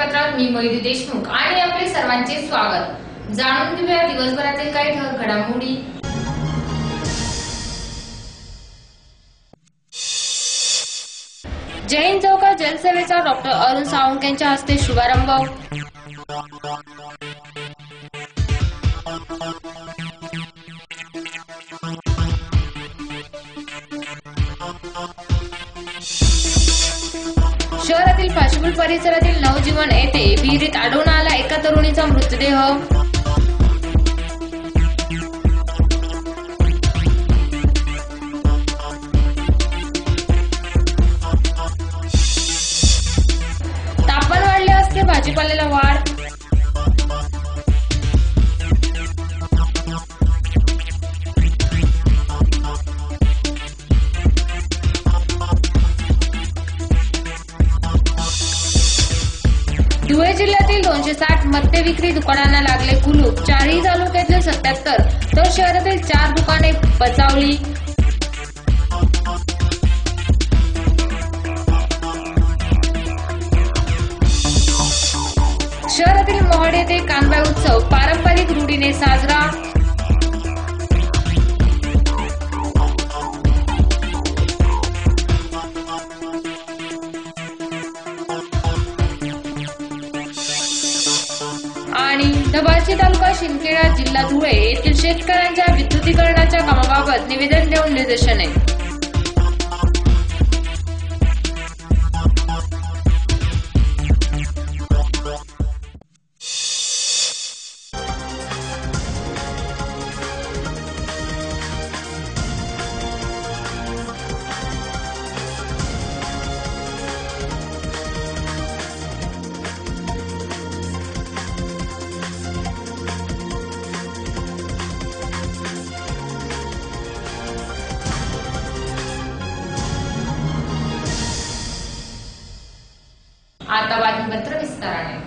बातमीपत्रात मी मयुरी देशमुख आणि आपले सर्वांचे स्वागत। जाणून घेऊया दिवसभरातील काही ठळक घडामोडी। जैन चौकात जलसेवेचा डॉक्टर अरुण सावंत यांच्या हस्ते शुभारंभ। शहरातील फाशपुल परिसरातील नवजीवन येथे विहिरीत आढळून आला एका तरुणीचा मृतदेह। तापमान वाढले असते भाजीपाल्याला वाढ। धुळे जिल्ह्यातील 260 मद्य विक्री दुकानांना लागले कुलूप। 4ही तालुक्यातील 77 तर शहरातील 4 दुकाने बचावली। शहरातील मोहाड येथे कानबाई उत्सव पारंपरिक रूढीने साजरा। आणि नवाची तालुका शिंदखेडा जिल्हा धुळे येथील शेतकऱ्यांच्या विद्युतीकरणाच्या कामाबाबत निवेदन देऊन निदर्शने। आता बातमीपत्र विस्ताराने।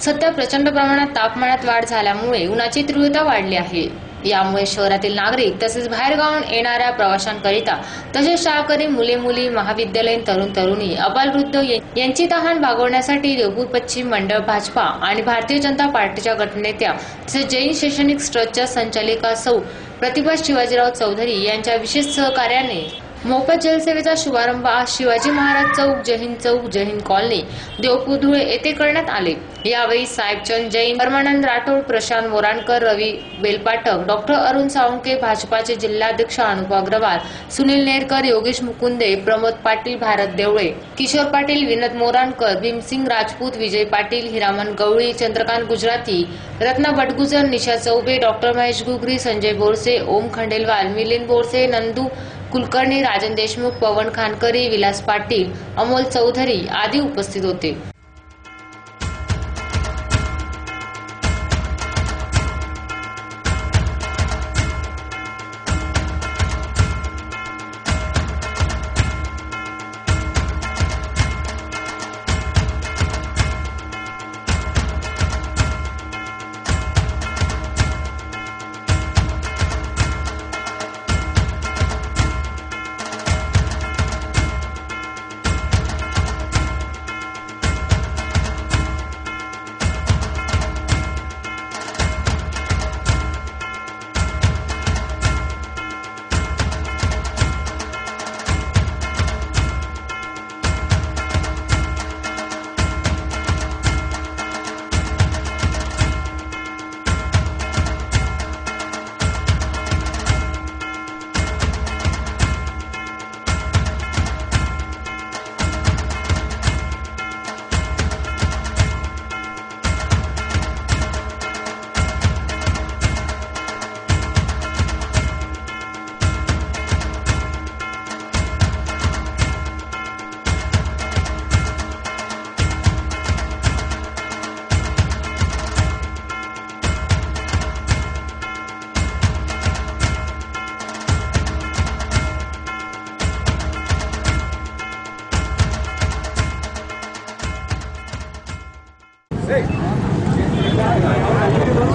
सध्या प्रचंड प्रमाणात तापमानात वाढ झाल्यामुळे उन्हाची तीव्रता वाढली आहे। यामुळे शहरातील नागरिक तसेच बाहेरगावून येणाऱ्या प्रवाशांकरिता तसेच शाळकरी मुले मुली महाविद्यालयीन तरुण तरुणी अबालवृद्ध यांची तहान भागवण्यासाठी देवपूर पश्चिम मंडळ भाजपा आणि भारतीय जनता पार्टीच्या गटनेत्या तसेच जैन शैक्षणिक ट्रस्टच्या संचालिका सौ प्रतिभा शिवाजीराव चौधरी यांच्या विशेष सहकार्याने मोफत जलसेवेचा शुभारंभ आज शिवाजी महाराज चौक, जय हिंद कॉलनी, देवपूर धुळे येथे करण्यात आले। यावेळी साहेबचंद जैन, परमानंद राठोड, प्रशांत मोराणकर, रवी बेलपाठक, डॉक्टर अरुण सावंत, भाजपाचे जिल्हाध्यक्ष अनुप अग्रवाल, सुनील नेरकर, योगेश मुकुंदे, प्रमोद पाटील, भारत देवळे, किशोर पाटील, विनोद मोराणकर, भीमसिंग राजपूत, विजय पाटील, हिरामन गवळी, चंद्रकांत गुजराती, रत्ना बटगुजर, निशा चौबे, डॉक्टर महेश घुगरी, संजय बोरसे, ओम खंडेलवाल, मिलिंद बोरसे, नंदू कुलकर्णी, राजन देशमुख, पवन खानकरी, विलास पाटील, अमोल चौधरी आदी उपस्थित होते।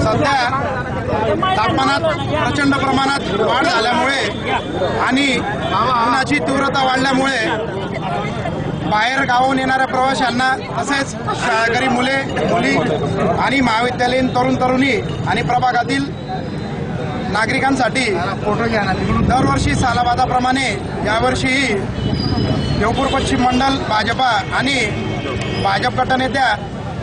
सध्या तापमानात प्रचंड प्रमाणात वाढ झाल्यामुळे आणि उन्हाची तीव्रता वाढल्यामुळे बाहेर गावाहून येणाऱ्या प्रवाशांना तसेच शाळकरी मुले मुली आणि महाविद्यालयीन तरुण तरुणी आणि प्रभागातील नागरिकांसाठी दरवर्षी सालाबादाप्रमाणे यावर्षीही देवपूर पश्चिम मंडल भाजपा आणि भाजप गटनेत्या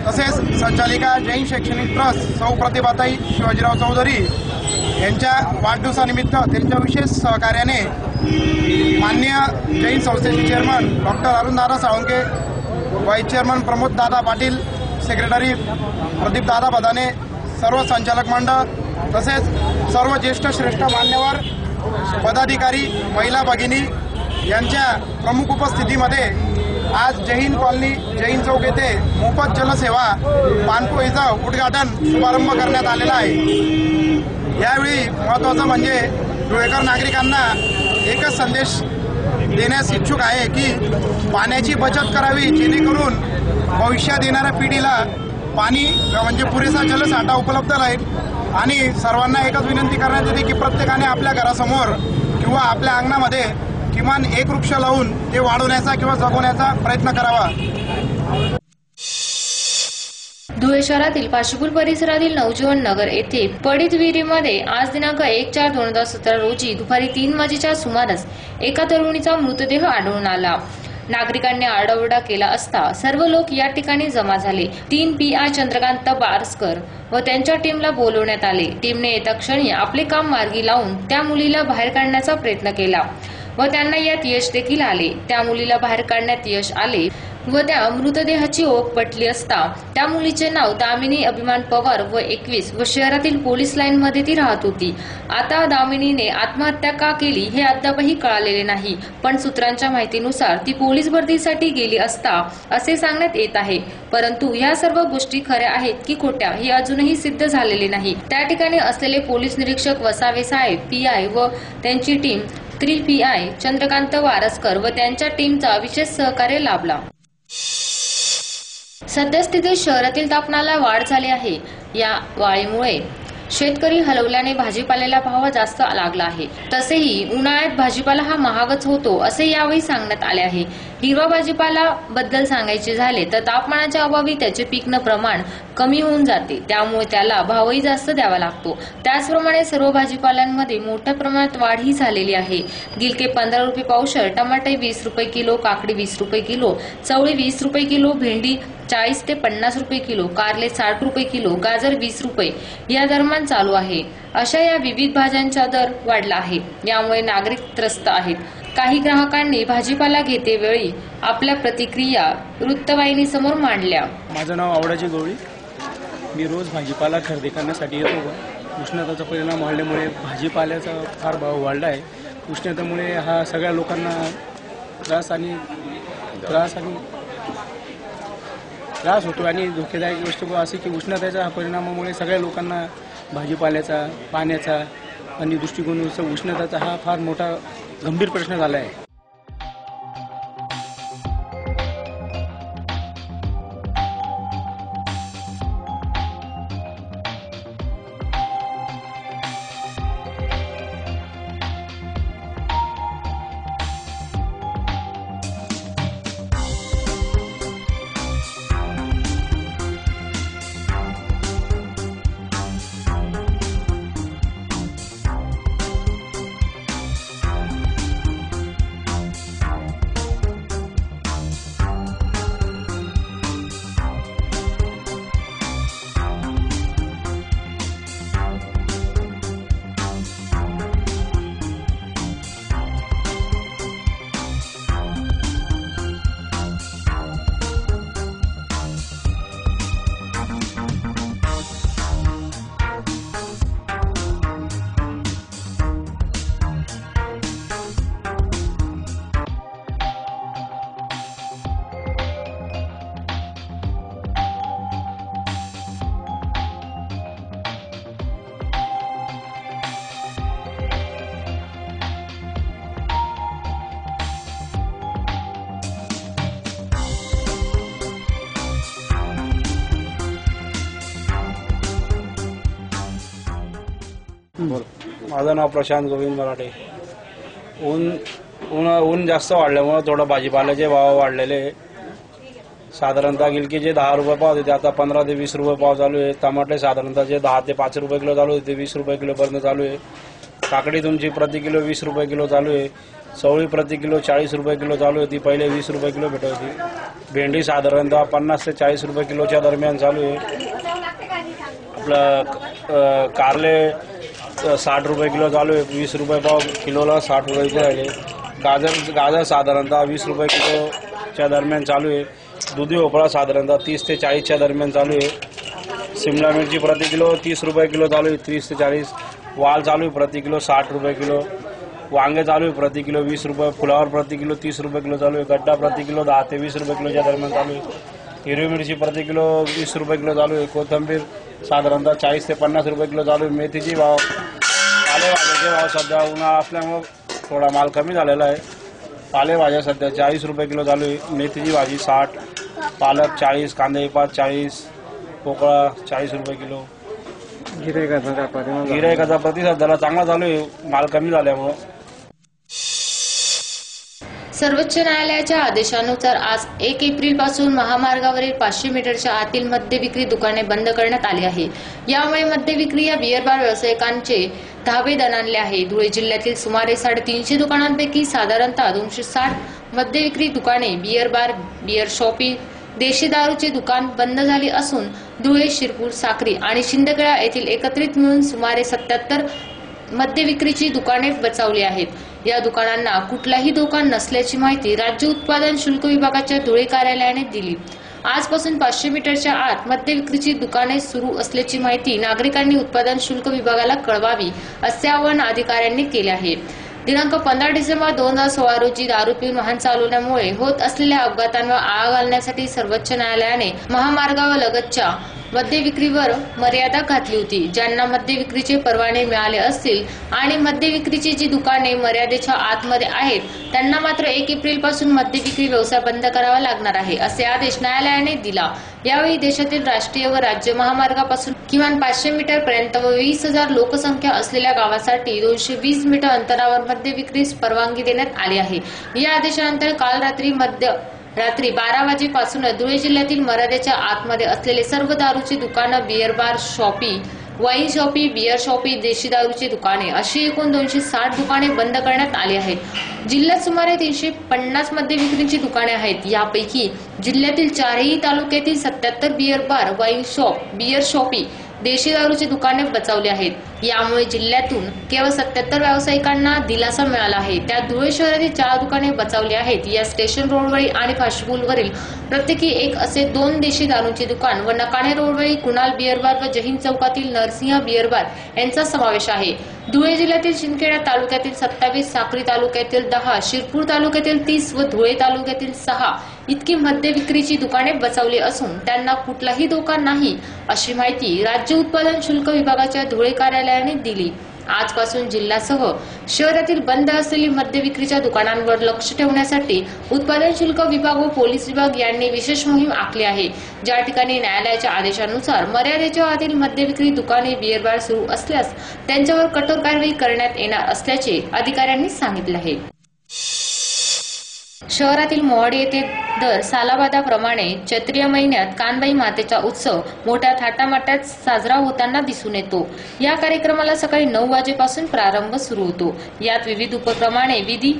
तसेच संचालिका जैन शैक्षणिक ट्रस्ट सौ प्रतिभाताई शिवाजीराव चौधरी यांच्या वाढदिवसानिमित्त त्यांच्या विशेष सहकार्याने माननीय जैन संस्थेचे chairman doctor Arundada Salunke, vice chairman Pramoddada Patil, secretary Pradeepdada Badane, सर्व संचालक मंडळ तसेच सर्व ज्येष्ठ श्रेष्ठ मान्यवर पदाधिकारी, महिला भगिनी यांच्या प्रमुख उपस्थितीमध्ये आज जैन कॉलनी जैन चौक येथे मोफत जलसेवा पानपोईचं उद्घाटन शुभारंभ करण्यात आलेला आहे। यावेळी महत्त्वाचं म्हणजे धुळेकर नागरिकांना एकच संदेश देण्यास इच्छुक आहे की पाण्याची बचत करावी, जेणेकरून भविष्यात येणाऱ्या पिढीला पाणी म्हणजे पुरेसा जलसाठा उपलब्ध राहील। आणि सर्वांना एकच विनंती करण्यात येते की प्रत्येकाने आपल्या घरासमोर किंवा आपल्या अंगणामध्ये किमान एक वृक्ष लावून ते वाढवण्याचा किंवा जगवण्याचा प्रयत्न करावा। धुळे शहरातील पाशीपूल परिसरातील नवजीवन नगर येथे पडित विहिरीमध्ये आज दिनांक 1/4/2017 रोजी दुपारी 3 वाजेच्या सुमारास एका तरुणीचा मृतदेह आढळून आला। नागरिकांनी आरडाओरडा केला असता सर्व लोक या ठिकाणी जमा झाले। 3 PI चंद्रकांत बारसकर व त्यांच्या टीमला बोलवण्यात आले। टीमने येत्या क्षणी आपले काम मार्गी लावून त्या मुलीला बाहेर काढण्याचा प्रयत्न केला व त्यांना यात यश देखील आले। त्या मुलीला बाहेर काढण्यात यश आले व त्या मृतदेहाची ओळख पटली असता त्या मुलीचे नाव दामिनी अभिमान पवार व 21 व शहरातील पोलीस लाईन मध्ये ती राहत होती। आता दामिनीने आत्महत्या का केली हे अद्यापही कळालेले नाही, पण सूत्रांच्या माहितीनुसार ती पोलीस भरतीसाठी गेली असता असे सांगण्यात येत आहे। परंतु ह्या सर्व गोष्टी खऱ्या आहेत की खोट्या हे अजूनही सिद्ध झालेले नाही। त्या ठिकाणी असलेले पोलीस निरीक्षक वसावे साहेब, PI व त्यांची टीम 3 PI चंद्रकांत वारसकर व त्यांच्या टीमचा विशेष सहकार्य लाभला। सद्यस्थितीत शहरातील तापमानाला वाढ झाली आहे। या वाढीमुळे शेतकरी हलवल्याने भाजीपाल्याला भाव जास्त लागला आहे। तसेही उन्हाळ्यात भाजीपाला हा महागच होतो असे यावेळी सांगण्यात आले आहे। हिरवा भाजीपाला बद्दल सांगायचे झाले तर तापमानाच्या अभावी त्याचे पिकणं प्रमाण कमी होऊन जाते, त्यामुळे त्याला भावही जास्त द्यावा लागतो। त्याचप्रमाणे सर्व भाजीपाल्यांमध्ये मोठ्या प्रमाणात वाढही झालेली आहे। गिलके 15 रुपये पावशर, टमाटे 20 रुपये किलो, काकडी 20 रुपये किलो, चवळी 20 रुपये किलो, भेंडी 40 ते 50 रुपये किलो, कारले 60 रुपये किलो, गाजर 20 रुपये या दरम्यान चालू आहे। अशा या विविध भाज्यांचा दर वाढला आहे, यामुळे नागरिक त्रस्त आहेत। काही ग्राहकांनी भाजीपाला घेतेवेळी आपल्या प्रतिक्रिया वृत्तवाहिनीसमोर मांडल्या। माझं नाव आवडाची गवळी। मी रोज भाजीपाला खरेदी करण्यासाठी येतो। उष्णतेचा परिणाम वाढल्यामुळे भाजीपाल्याचा फार भाव वाढला आहे। उष्णतेमुळे हा सगळ्या लोकांना त्रास होतो आणि धोकेदायक गोष्ट अशी की उष्णतेच्या परिणामामुळे सगळ्या लोकांना भाजीपाल्याचा, पाण्याचा आणि दृष्टिकोनाचा उष्णतेचा हा फार मोठा गंभीर प्रश्न झाला आहे। माझं नाव प्रशांत गोविंद मराठे। ऊन ऊन जास्त वाढल्यामुळे थोडं भाजीपाल्याचे भाव वाढलेले. साधारणतः गिलकी जे 10 रुपये पाव होते आता 15 ते 20 रुपये पाव चालू आहे. टमाटे साधारणतः जे 10 ते 5 रुपये किलो चालू होते 20 रुपये किलो पर्यंत चालू आहे. काकडी तुमची प्रति किलो 20 रुपये किलो चालू आहे. चवळी प्रति किलो 40 रुपये किलो चालू होती, पहिले 20 रुपये किलो भेटत होती. भेंडी साधारणतः 50 ते 40 रुपये किलोच्या दरम्यान चालू आहे. आपलं कारले 60 रुपये किलो चालू आहे. 20 रुपये पाव किलोला 60 रुपये किलो आहे. गाजर साधारणतः 20 रुपये किलोच्या दरम्यान चालू आहे. दुधी भोपळा साधारणतः 30 ते 40च्या दरम्यान चालू आहे. शिमला मिरची प्रति किलो 30 रुपये किलो चालू आहे, 30 ते 40. वाल चालू आहे प्रति किलो 60 रुपये किलो. वांगे चालू आहे प्रति किलो 20 रुपये. फुलावर प्रति किलो 30 रुपये किलो चालू आहे. गड्डा प्रति किलो 10 ते 20 रुपये किलोच्या दरम्यान चालू आहे. हिरवी मिरची प्रति किलो 20 रुपये किलो चालू आहे. कोथिंबीर साधारणतः 40 ते 50 रुपये किलो चालू आहे. मेथीची भाव पालेभाज्याचे भाव सध्या उन्हाळा असल्यामुळे थोडा माल कमी झालेला आहे. पालेभाज्या सध्या 40 रुपये किलो चालू आहे. मेथीची भाजी 60, पालक 40, कांदे 40, पोकळा 40 रुपये किलो. गिरायकाचा प्रतिसाद जरा चांगला चालू आहे माल कमी झाल्यामुळे. सर्वोच्च न्यायालयाच्या आदेशानुसार आज 1 एप्रिल पासून महामार्गावरील 500 मीटरच्या आतील मद्य विक्री दुकाने बंद करण्यात आली आहे. यामुळे मद्य विक्री या बियर बार व्यावसायिकांचे धाबे दणाणले आहे. धुळे जिल्ह्यातील सुमारे 350 दुकानांपैकी साधारणतः 260 मद्य विक्री दुकाने, बियर बार, बियर शॉपी, देशी दारूचे दुकान बंद झाली असून धुळे, शिरपूर, साक्री आणि शिंदखेडा येथील एकत्रित मिळून सुमारे 77 मद्य विक्रीची दुकाने बचावली आहेत. या दुकानांना कुठलाही धोका नसल्याची माहिती राज्य उत्पादन शुल्क विभागाच्या धुळे कार्यालयाने दिली. आजपासून 500 मीटरच्या आत मद्य विक्रीची दुकाने सुरू असल्याची माहिती नागरिकांनी उत्पादन शुल्क विभागाला कळवावी असे आवाहन अधिकाऱ्यांनी केले आहे. दिनांक 15 डिसेंबर 2016 रोजी दारू पिऊन वाहन चालवण्यामुळे होत असलेल्या अपघातांवर आळा घालण्यासाठी सर्वोच्च न्यायालयाने महामार्गालगतच्या मद्य विक्रीवर मर्यादा घातली होती. ज्यांना मद्य विक्रीचे परवाने मिळाले असतील आणि मद्य विक्रीची जी दुकाने मर्यादेच्या आतमध्ये आहेत त्यांना मात्र 1 एप्रिल पासून मद्य विक्री व्यवसाय बंद करावा लागणार आहे असे आदेश न्यायालयाने दिला. यावेळी देशातील राष्ट्रीय व राज्य महामार्गापासून किमान 500 मीटर पर्यंत व 20,000 लोकसंख्या असलेल्या गावासाठी 220 मीटर अंतरावर मद्य विक्रीस परवानगी देण्यात आली आहे. या आदेशानंतर काल रात्री 12 वाजेपासून धुळे जिल्ह्यातील मर्यादेच्या आतमध्ये असलेले सर्व दारूची दुकानं, beer bar, shoppy, wine shoppy, beer shoppy, देशी दारूची दुकाने अशी एकूण 260 दुकाने बंद करण्यात आली आहेत. जिल्ह्यात सुमारे 350 मद्य विक्रीची दुकाने आहेत. यापैकी जिल्ह्यातील 4ही तालुक्यातील 77 beer bar, wine shop, beer shoppy, देशी दारूची दुकाने बचावली आहेत. यामुळे जिल्ह्यातून केवळ 77 व्यावसायिकांना दिलासा मिळाला आहे. त्यात धुळे शहरातील 4 दुकाने बचावली आहेत. या स्टेशन रोडवरील आणि फास्टफूडवरील प्रत्येकी एक असे 2 देशी दारूचे दुकान व नकाणे रोडवरील कुणाल बियर बार व जहीन चौकातील नरसिंह बियर बार यांचा समावेश आहे. धुळे जिल्ह्यातील शिंदखेडा तालुक्यातील 27, साक्री तालुक्यातील 10, शिरपूर तालुक्यातील 30 व धुळे तालुक्यातील 6 इतकी मद्य विक्रीची दुकाने बचावली असून त्यांना कुठलाही धोका नाही अशी माहिती राज्य उत्पादन शुल्क विभागाच्या धुळे कार्यालयाने दिली. आजपासून जिल्ह्यासह शहरातील बंद असलेली मद्य विक्रीच्या दुकानांवर लक्ष ठेवण्यासाठी उत्पादन शुल्क विभाग व पोलीस विभाग यांनी विशेष मोहीम आखली आहे. ज्या ठिकाणी न्यायालयाच्या आदेशानुसार मर्यादेच्या आतील मद्य विक्री दुकाने, बियर बार सुरू असल्यास त्यांच्यावर कठोर कारवाई करण्यात येणार असल्याचे अधिकाऱ्यांनी सांगितले आहे. शहरातील मोहाडी येथे दर सालाबादाप्रमाणे चैत्रीय महिन्यात कानबाई मातेचा उत्सव मोठ्या थाटामाटात साजरा होताना दिसून येतो. या कार्यक्रमाला सकाळी 9 वाजेपासून प्रारंभ सुरू होतो. यात विविध उपक्रमाने विधी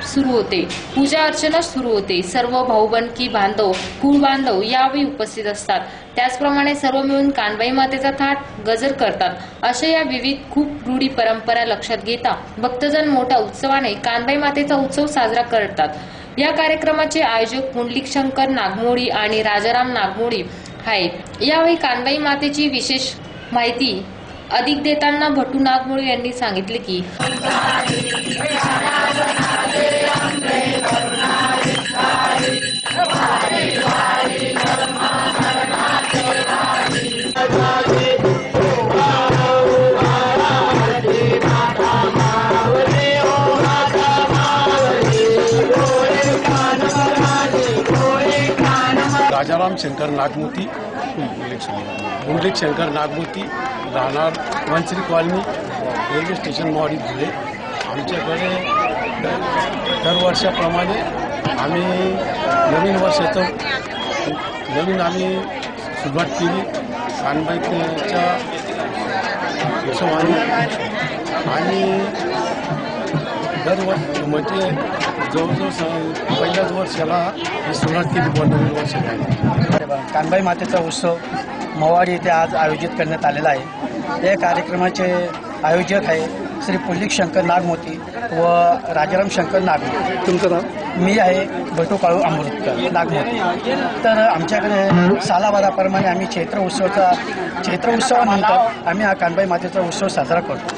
सुरू होते, पूजा अर्चना सुरू होते. सर्व भाऊबंदकी बांधव, कुळ बांधव यावेळी उपस्थित असतात. त्याचप्रमाणे सर्व मिळून कानबाई मातेचा थाट गजर करतात. अशा या विविध खूप रूढी परंपरा लक्षात घेता भक्तजन मोठ्या उत्सवाने कानबाई मातेचा उत्सव साजरा करतात. या कार्यक्रमाचे आयोजक पुंडलिक शंकर नागमोडी आणि राजाराम नागमोडी आहेत. यावेळी कानबाई मातेची विशेष माहिती अधिक देताना भटू नागमोडी यांनी सांगितले की राजाराम शंकर नागमोती, पुंडलिक शंकर नागमोती, राहणार Vanchari colony, railway station Mohadi Dhule. आमच्याकडे दरवर्षाप्रमाणे आम्ही नवीन वर्षाचं आम्ही सुरुवात केली कानबाईच्या उत्सवाने आणि दरवर्षी म्हणजे जवळजवळ पहिल्याच वर्षाला ही सुरुवात केली नवीन वर्षाला. कानबाई मातेचा उत्सव मवाडी येथे आज आयोजित करण्यात आलेला आहे. या कार्यक्रमाचे आयोजक आहे श्री पुंडलिक शंकर नागमोती व राजाराम शंकर नागमोती. तुमचं नाव? मी आहे बटू काळू अमृतकर नागमोती. तर आमच्याकडे सालाबाराप्रमाणे आम्ही चैत्र उत्सवानंतर आम्ही हा कानबाई मातेचा उत्सव साजरा करतो.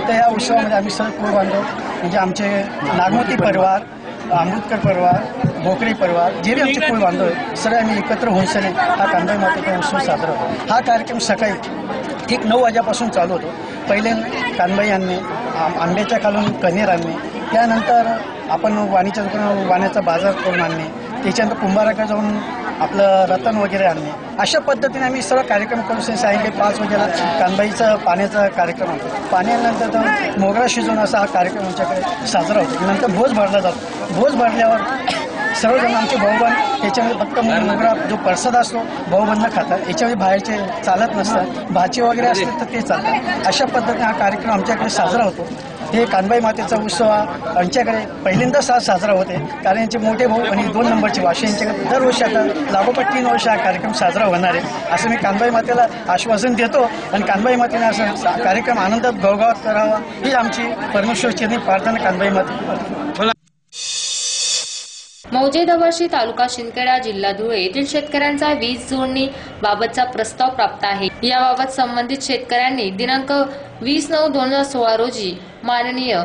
तर या उत्सवामध्ये आम्ही सर्व कुळ बांधव म्हणजे आमचे नागमोती परिवार, अमृतकर परिवार, भोकरे परिवार जे बी आमचे कुळ बांधव आहेत सर्व आम्ही एकत्र होऊन सगळे हा कानबाई मातेचा उत्सव साजरा होतो. हा कार्यक्रम सकाळी ठीक 9 वाजेपासून चालू होतो. पहिले कानबाई आणणे, आंब्याच्या खालून कण्हेर आणणे, त्यानंतर आपण वाणीच्या दुकानावर वाण्याचा बाजार करून आणणे, त्याच्यानंतर कुंभाराकडे जाऊन आपलं रतन वगैरे आणणे. अशा पद्धतीने आम्ही सर्व कार्यक्रम करून सायंकाळी 5 वाजेला कानबाईचा पाण्याचा कार्यक्रम आणतो. पाण्यानंतर तर मोगरा शिजवून असा हा कार्यक्रम आमच्याकडे साजरा होतो. नंतर भोज भरला जातो. भोज भरल्यावर सर्वजण आमचे भाऊबंद त्याच्यामध्ये फक्त मोगरा जो प्रसाद असतो भाऊबंद खातात, याच्यामध्ये बाहेरचे चालत नसतात. भाचे वगैरे असतात तर ते चालतात. अशा पद्धतीने हा कार्यक्रम आमच्याकडे साजरा होतो. हे कानबाई मातेचा उत्सव आमच्याकडे पहिल्यांदाच साजरा होते कारण यांचे मोठे भाऊ आणि 2 नंबरचे भाषे यांच्याकडे दरवर्षी आता लागोपाठ 3 वर्ष हा कार्यक्रम साजरा होणार आहे असं मी कानबाई मातेला आश्वासन देतो. आणि कानबाई मातेने असं कार्यक्रम आनंदात गवगावात करावा ही आमची परमेश्वरची प्रार्थना कानबाई माते. मौजे दवाशी तालुका शिंदखेडा जिल्हा धुळे येथील शेतकऱ्यांचा वीज जोडणी बाबतचा प्रस्ताव प्राप्त आहे. याबाबत संबंधित शेतकऱ्यांनी दिनांक 20/9/2016 रोजी माननीय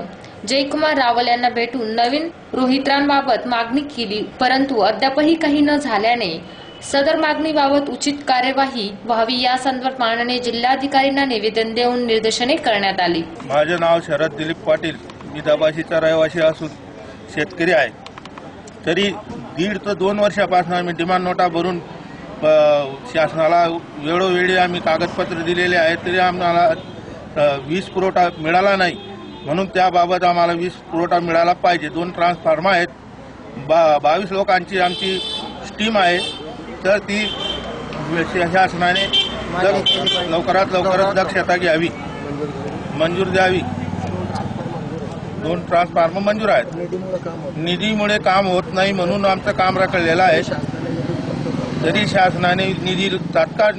जयकुमार रावल यांना भेटून नवीन रोहित्रांबाबत मागणी केली, परंतु अद्यापही काही न झाल्याने सदर मागणीबाबत उचित कार्यवाही व्हावी या संदर्भात माननीय जिल्हाधिकाऱ्यांना निवेदन देऊन निर्देशने करण्यात आली. माझे नाव शरद दिलीप पाटील. मी दबाशीचा रहिवासी असून शेतकरी आहे. तरी 1.5 ते 2 वर्षापासून आम्ही डिमांड नोटा भरून शासनाला वेळोवेळी आम्ही कागदपत्र दिलेले आहेत, तरी आम्हाला वीज पुरवठा मिळाला नाही. म्हणून त्याबाबत आम्हाला वीज पुरवठा मिळाला पाहिजे. 2 ट्रान्सफॉर्मर आहेत. 22 लोकांची आमची स्टीम आहे. तर ती शासनाने लवकरात लवकर दक्षता घ्यावी, मंजूर द्यावी. 2 ट्रान्सफॉर्मर मंजूर आहेत. निधीमुळे काम होत नाही म्हणून आमचं काम रखडलेलं आहे. तरी शासनाने निधी तात्काळ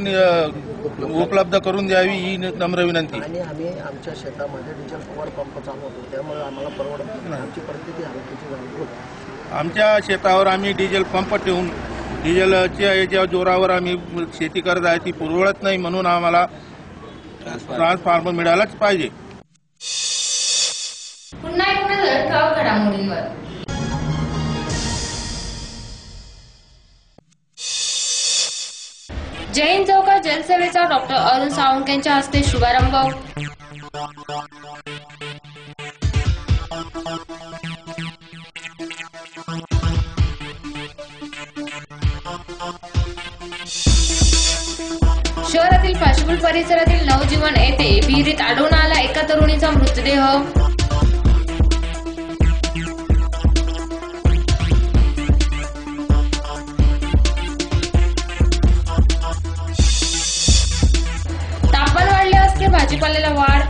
उपलब्ध करून द्यावी ही नम्र विनंती. आणि आम्ही आमच्या शेतामध्ये डिझेल पॉवर पंप चालवतो, त्यामुळे आम्हाला परवडत नाही. आमची परिस्थिती हलकीची झाली होती. आमच्या शेतावर आम्ही डिझेल पंप ठेवून डिझेलच्या याच्या जोरावर आम्ही शेती करत आहे, ती पुरवत नाही. म्हणून आम्हाला ट्रान्सफॉर्मर मिळालाच पाहिजे. पुन्हा एक नजर ठळक घडामोडींवर. जैन चौकात जलसेवेचा डॉक्टर अरुण सावंत यांच्या हस्ते शुभारंभ. शहरातील फाशबुल परिसरातील नवजीवन येथे विहिरीत आढळून आला एका तरुणीचा मृतदेह. तापमान वाढले असते भाजीपाल्याला वाढ.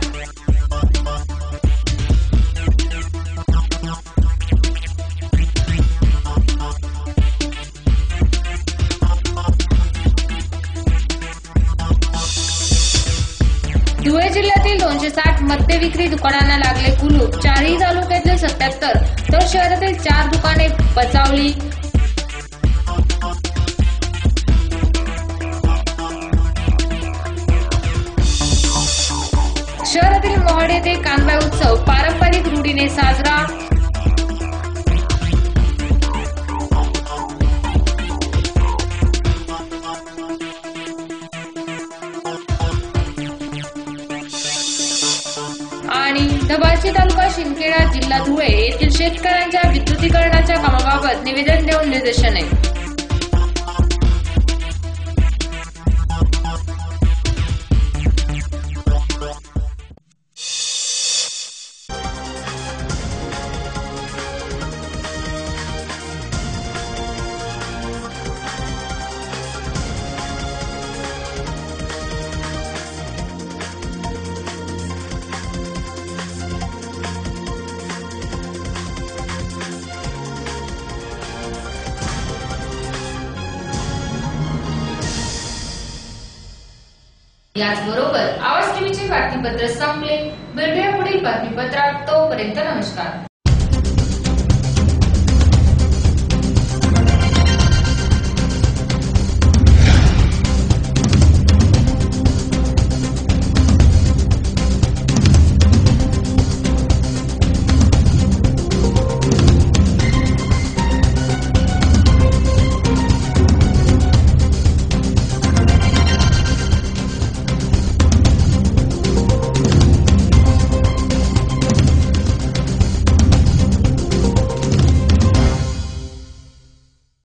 धुळे जिल्ह्यातील 260 मद्य विक्री दुकानांना लागले कुलूप. 4ही तालुक्यातील 77 तर शहरातील 4 दुकाने बचावली. शहरातील मोहाडी येथे कानबाई उत्सव पारंपरिक रूढीने साजरा. आणि दबाशी तालुका शिंदखेडा जिल्हा धुळे येथील शेतकऱ्यांच्या विद्युतीकरणाच्या कामाबाबत निवेदन देऊन निर्देशने. याचबरोबर आवाज टीव्हीचे बातमीपत्र संपले. भेटूया पुढील बातमीपत्रात. तोपर्यंत नमस्कार.